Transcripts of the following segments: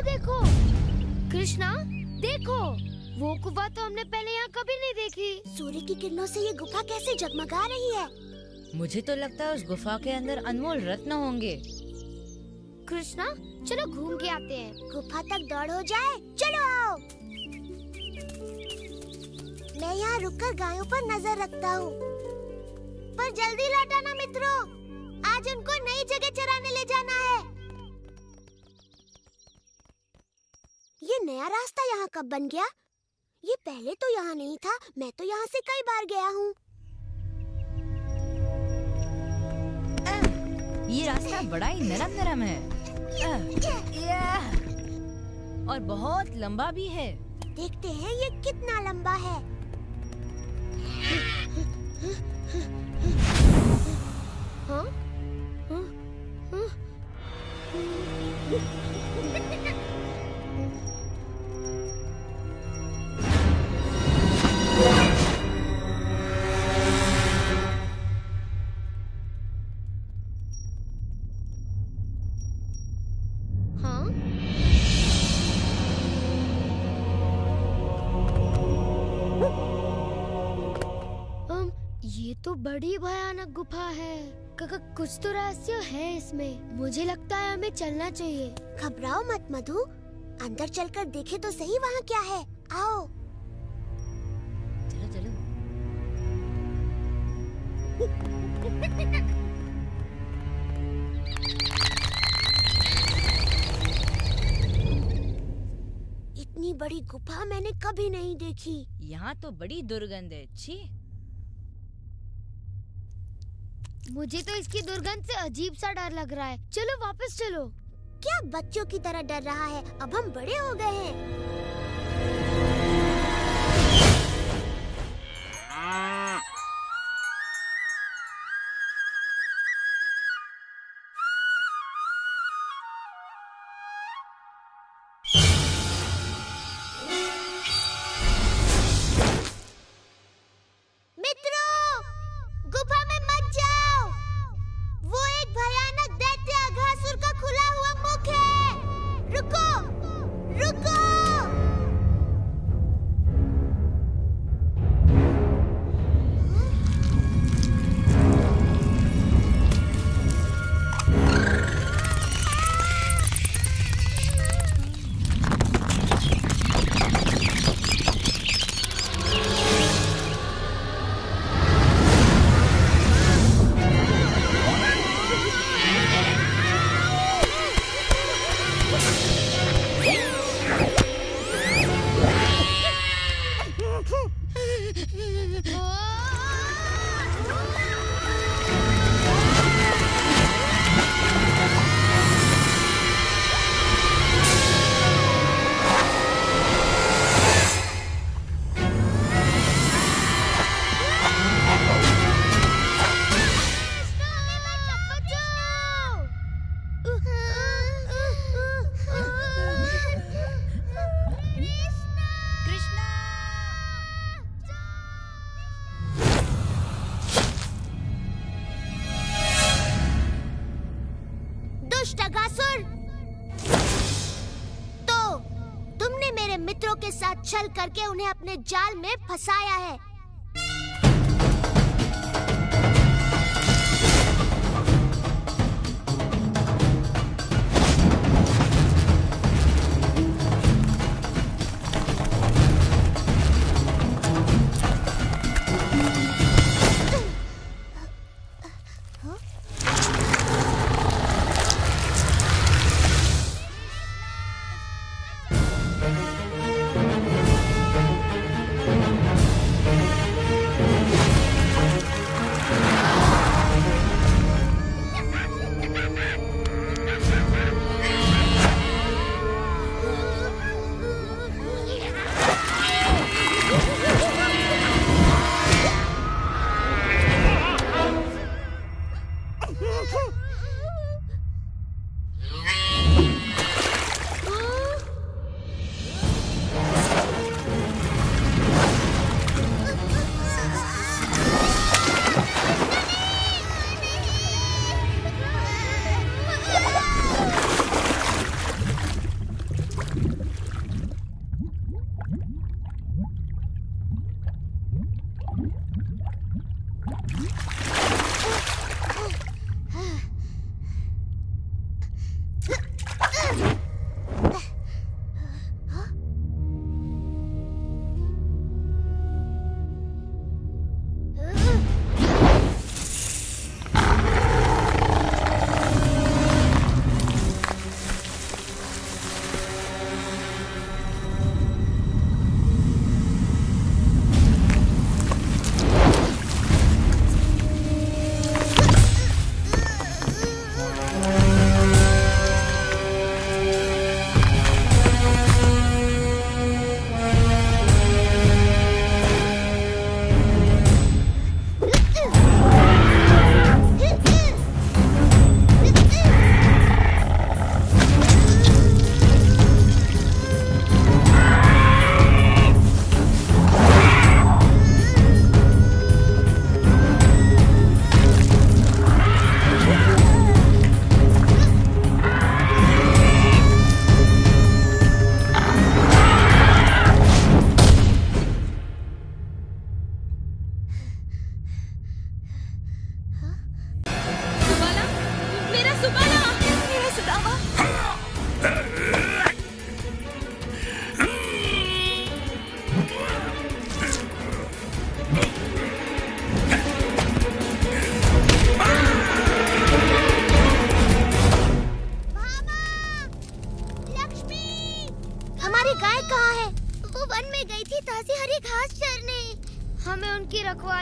देखो कृष्णा, देखो वो गुफा तो हमने पहले यहाँ कभी नहीं देखी। सूर्य की किरणों से ये गुफा कैसे जगमगा रही है। मुझे तो लगता है उस गुफा के अंदर अनमोल रत्न होंगे। कृष्णा चलो घूम के आते हैं। गुफा तक दौड़ हो जाए, चलो आओ। मैं यहाँ रुककर गायों पर नजर रखता हूँ, पर जल्दी लौटाना मित्रों, आज उनको नई जगह चराने ले जाना है। ये नया रास्ता यहाँ कब बन गया? ये पहले तो यहाँ नहीं था। मैं तो यहाँ से कई बार गया हूँ। ये रास्ता बड़ा ही नरम नरम है और बहुत लंबा भी है। देखते हैं ये कितना लंबा है। हाँ? हाँ? हाँ? ये तो बड़ी भयानक गुफा है। कुछ तो रहस्य है इसमें। मुझे लगता है हमें चलना चाहिए। घबराओ मत मधु, अंदर चलकर देखे तो सही वहाँ क्या है। आओ। चलो चलो। इतनी बड़ी गुफा मैंने कभी नहीं देखी। यहाँ तो बड़ी दुर्गंध है। छी। मुझे तो इसकी दुर्गंध से अजीब सा डर लग रहा है। चलो वापस चलो। क्या बच्चों की तरह डर रहा है? अब हम बड़े हो गए हैं। छल करके उन्हें अपने जाल में फंसाया है।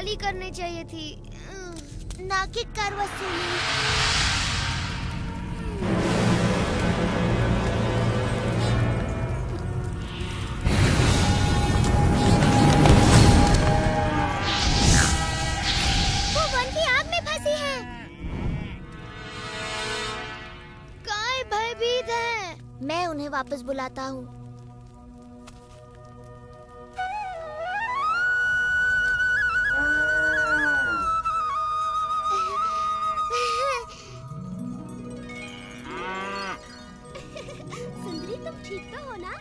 खाली करनी चाहिए थी। ना कि कर वसूली। वो वन की आग में फंसी है। काय भयभीत है। मैं उन्हें वापस बुलाता हूँ। सुंदरी, तुम ठीक तो हो ना?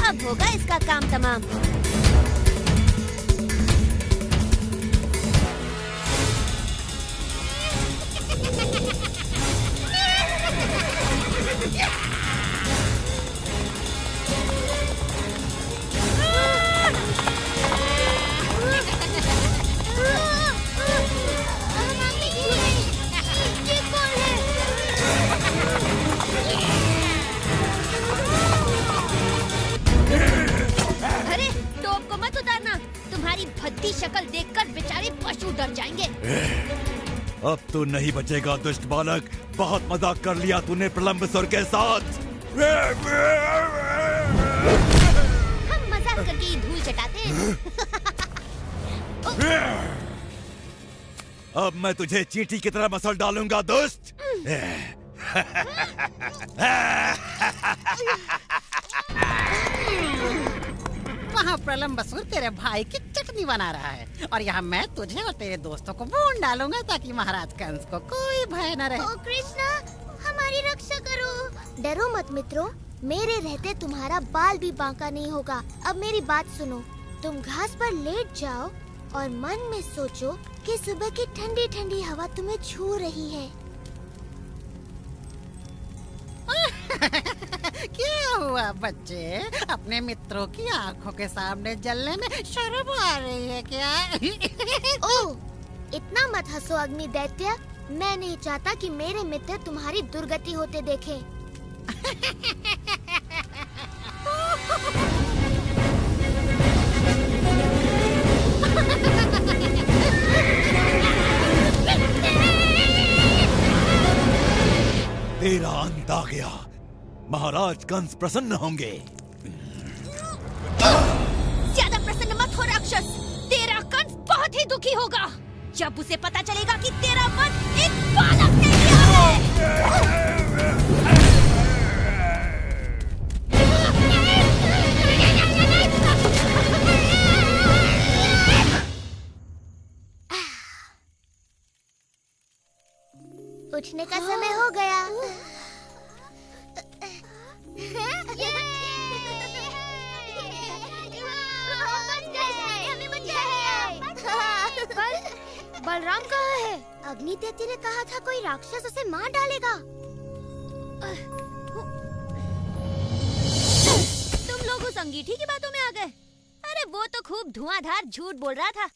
अब होगा इसका काम तमाम। अरे टोप को मत उतारना, तुम्हारी भद्दी शक्ल देखकर बेचारे पशु डर जाएंगे। अब तू नहीं बचेगा दुष्ट बालक। बहुत मजाक कर लिया तूने प्रलंबसुर के साथ। हम मजाक करके ही धूल चटाते हैं। अब मैं तुझे चींटी की तरह मसल डालूंगा दुष्ट। वहाँ प्रलंबसुर तेरे भाई की चटनी बना रहा है और यहाँ मैं तुझे और तेरे दोस्तों को भून डालूंगा ताकि महाराज कंस को कोई भय न रहे। ओ कृष्णा, हमारी रक्षा करो। डरो मत मित्रों, मेरे रहते तुम्हारा बाल भी बांका नहीं होगा। अब मेरी बात सुनो, तुम घास पर लेट जाओ और मन में सोचो कि सुबह की ठंडी ठंडी हवा तुम्हें छू रही है। क्या हुआ बच्चे, अपने मित्रों की आंखों के सामने जलने में शर्म आ रही है क्या? ओह, इतना मत हंसो अग्नि दैत्य। मैं नहीं चाहता कि मेरे मित्र तुम्हारी दुर्गति होते देखें। तेरा अंत आ गया। महाराज कंस प्रसन्न होंगे। ज्यादा प्रसन्न मत हो राक्षस, तेरा कंस बहुत ही दुखी होगा जब उसे पता चलेगा कि तेरा मन एक बालक ने लिया है। उठने का समय हो गया। बलराम कहाँ है? अग्नि दैत्य ने कहा था कोई राक्षस उसे मार डालेगा। तुम लोग उस अंगीठी की बातों में आ गए। अरे वो तो खूब धुआंधार झूठ बोल रहा था।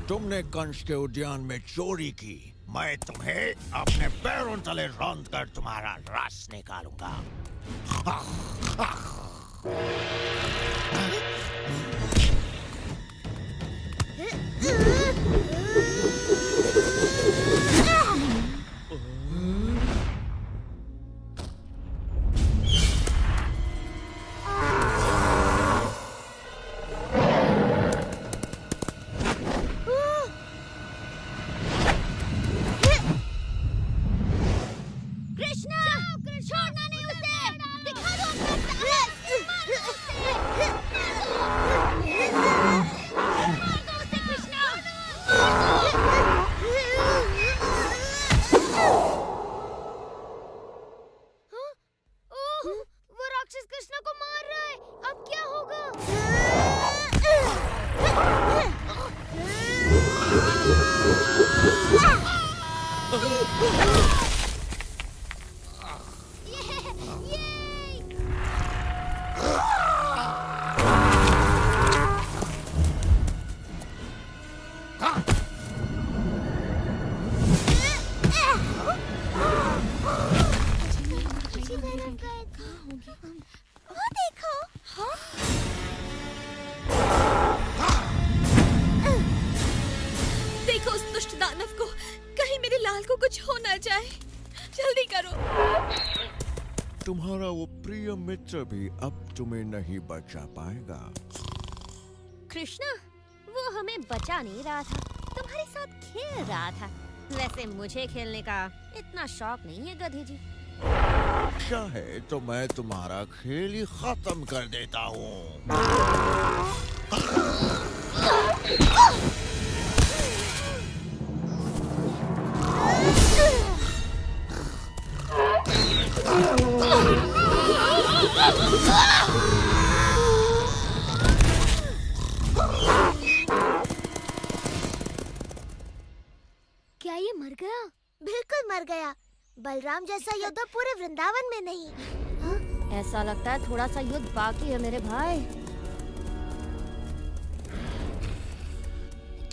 तुमने कंस के उद्यान में चोरी की। मैं तुम्हें अपने पैरों तले रौंद कर तुम्हारा रस निकालूंगा। छोड़ना नहीं उसे, दिखा दो अपना साहस, मार दो उसे कृष्णा। वो राक्षस कृष्णा को मार रहा है। अब क्या होगा? तुम्हारा वो प्रिय मित्र भी अब तुम्हें नहीं बचा पाएगा। कृष्णा, वो हमें बचा नहीं रहा था, तुम्हारे साथ खेल रहा था। वैसे मुझे खेलने का इतना शौक नहीं है गधे जी। चाहे तो मैं तुम्हारा खेल ही खत्म कर देता हूँ। क्या ये मर गया? बिल्कुल मर गया। बलराम जैसा योद्धा पूरे वृंदावन में नहीं। ऐसा लगता है थोड़ा सा युद्ध बाकी है मेरे भाई।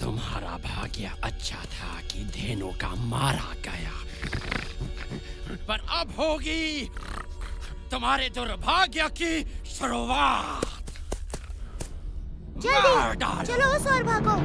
तुम्हारा भाग्य अच्छा था कि धेनु का मारा गया, पर अब होगी तुम्हारे दुर्भाग्य की शुरुआत। जल्दी चलो उस ओर भागो।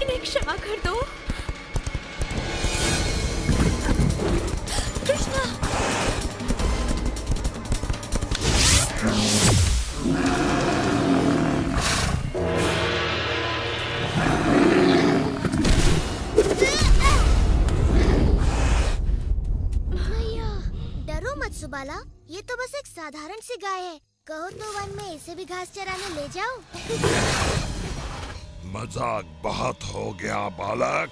इन्हें क्षमा कर दो कृष्णा। डरो मत सुबाला, ये तो बस एक साधारण सी गाय है। कहो तो वन में इसे भी घास चराने ले जाओ। मजाक बहुत हो गया बालक।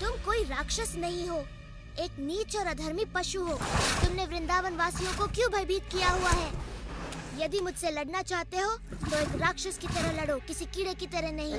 तुम कोई राक्षस नहीं हो, एक नीच और अधर्मी पशु हो। तुमने वृंदावन वासियों को क्यों भयभीत किया हुआ है? यदि मुझसे लड़ना चाहते हो तो एक राक्षस की तरह लड़ो, किसी कीड़े की तरह नहीं।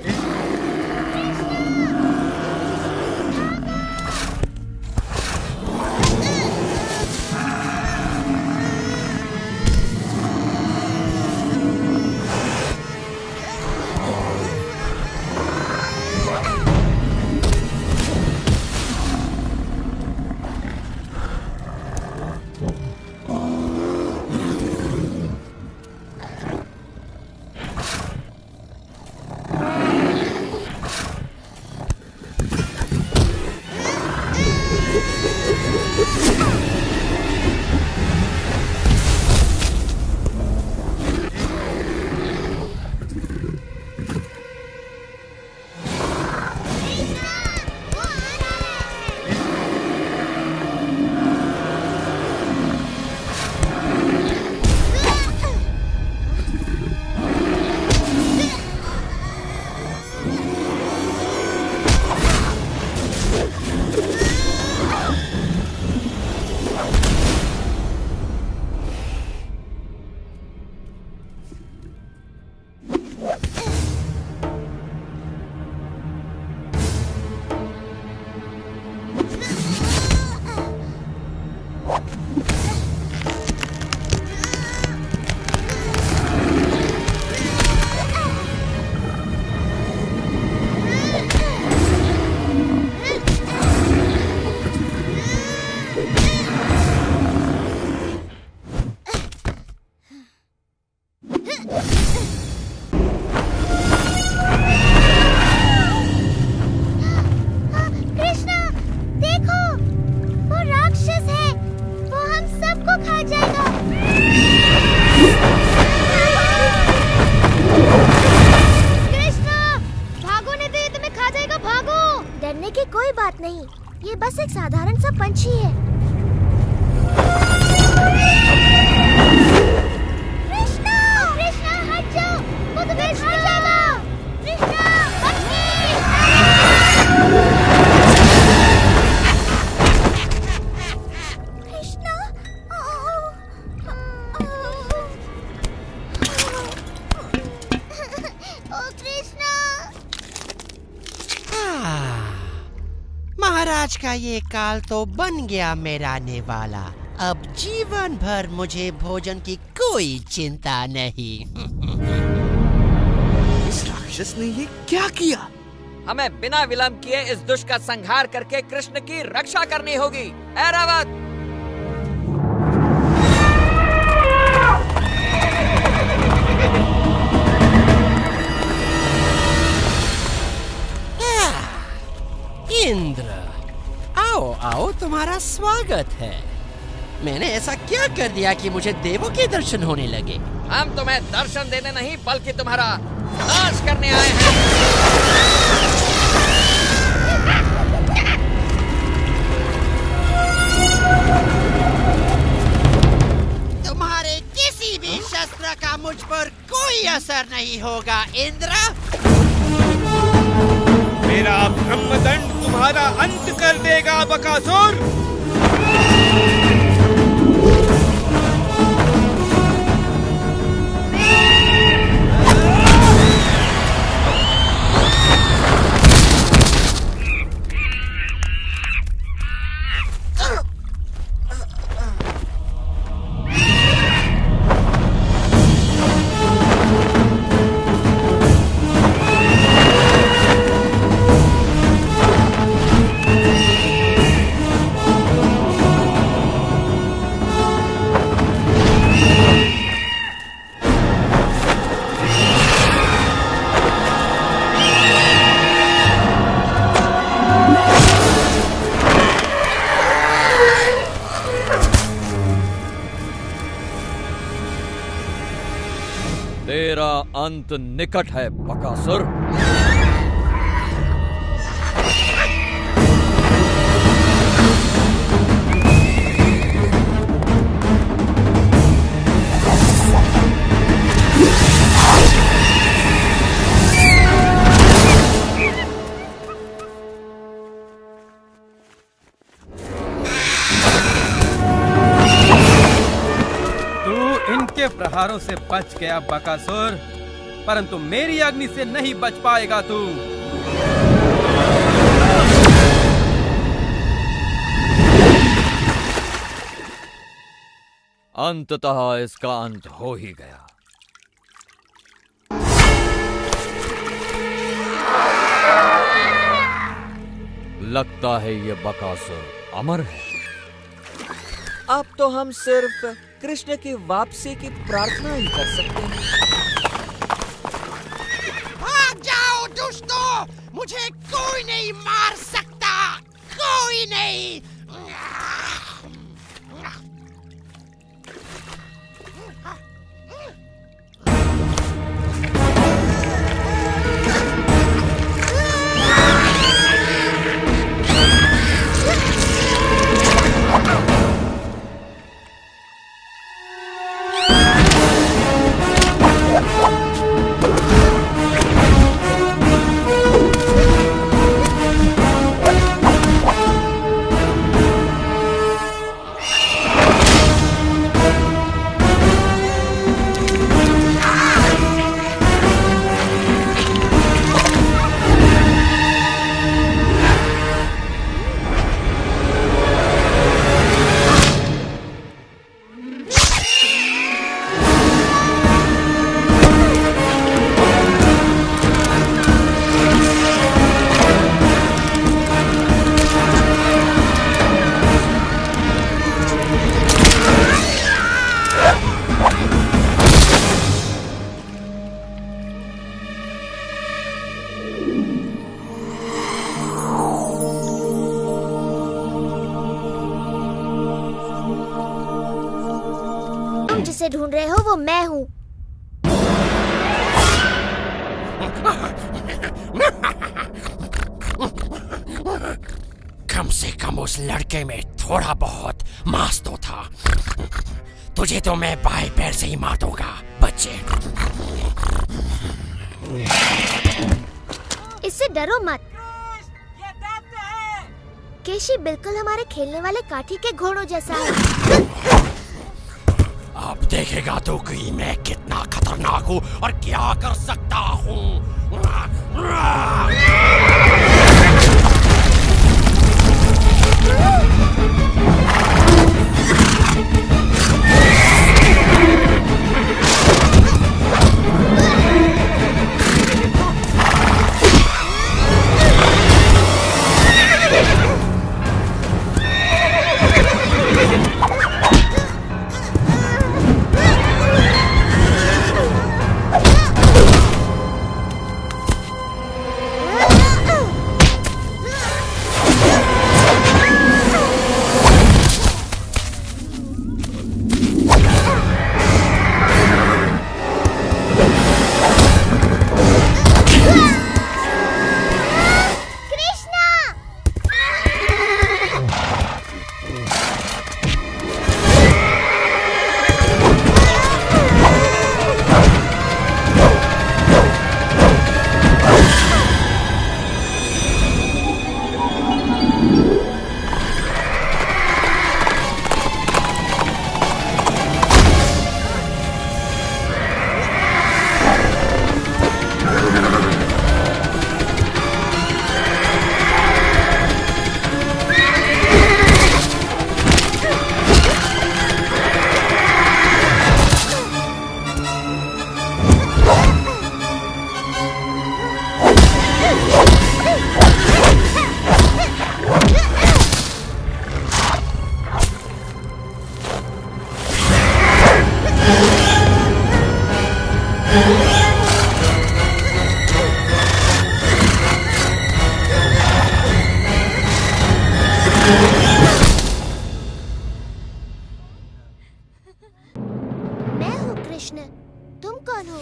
एक साधारण सा पंछी है। कृष्णा, कृष्णा हट जाओ, वो तुम्हें खा जाएगा। कृष्णा, कृष्णा, ओ कृष्णा। महाराज का ये काल तो बन गया मेरा नेवाला। अब जीवन भर मुझे भोजन की कोई चिंता नहीं। इस राक्षस ने ये क्या किया? हमें बिना विलंब किए इस दुष्ट का संहार करके कृष्ण की रक्षा करनी होगी। ऐरावत! इंद्र, आओ आओ, तुम्हारा स्वागत है। मैंने ऐसा क्या कर दिया कि मुझे देवों के दर्शन होने लगे? हम तुम्हें दर्शन देने नहीं बल्कि तुम्हारा नाश करने आए हैं। तुम्हारे किसी भी शस्त्र का मुझ पर कोई असर नहीं होगा इंद्र। मेरा ब्रह्मदंड तुम्हारा अंत कर देगा बकासुर। तेरा अंत निकट है बकासुर। इनके प्रहारों से बच गया बकासुर, परंतु मेरी अग्नि से नहीं बच पाएगा तू। अंततः इसका अंत हो ही गया। लगता है ये बकासुर अमर है। अब तो हम सिर्फ कृष्ण की वापसी की प्रार्थना ही कर सकते हैं। भाग जाओ दुष्टों, मुझे कोई नहीं मार सकता, कोई नहीं। जिसे ढूंढ रहे हो वो मैं हूँ। कम से कम उस लड़के में थोड़ा बहुत मांस तो था। तुझे तो मैं बाएं पैर से ही मार दूंगा बच्चे। इससे डरो मत। केशी बिल्कुल हमारे खेलने वाले काठी के घोड़ों जैसा है। अब देखेगा तो कि मैं कितना खतरनाक हूँ और क्या कर सकता हूँ। मैं हूँ कृष्ण, तुम कौन हो?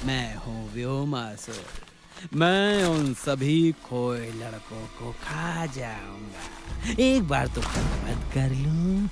मैं हूँ व्योमासुर। मैं उन सभी खोए लड़कों को खा जाऊंगा। एक बार तो मत कर लूं।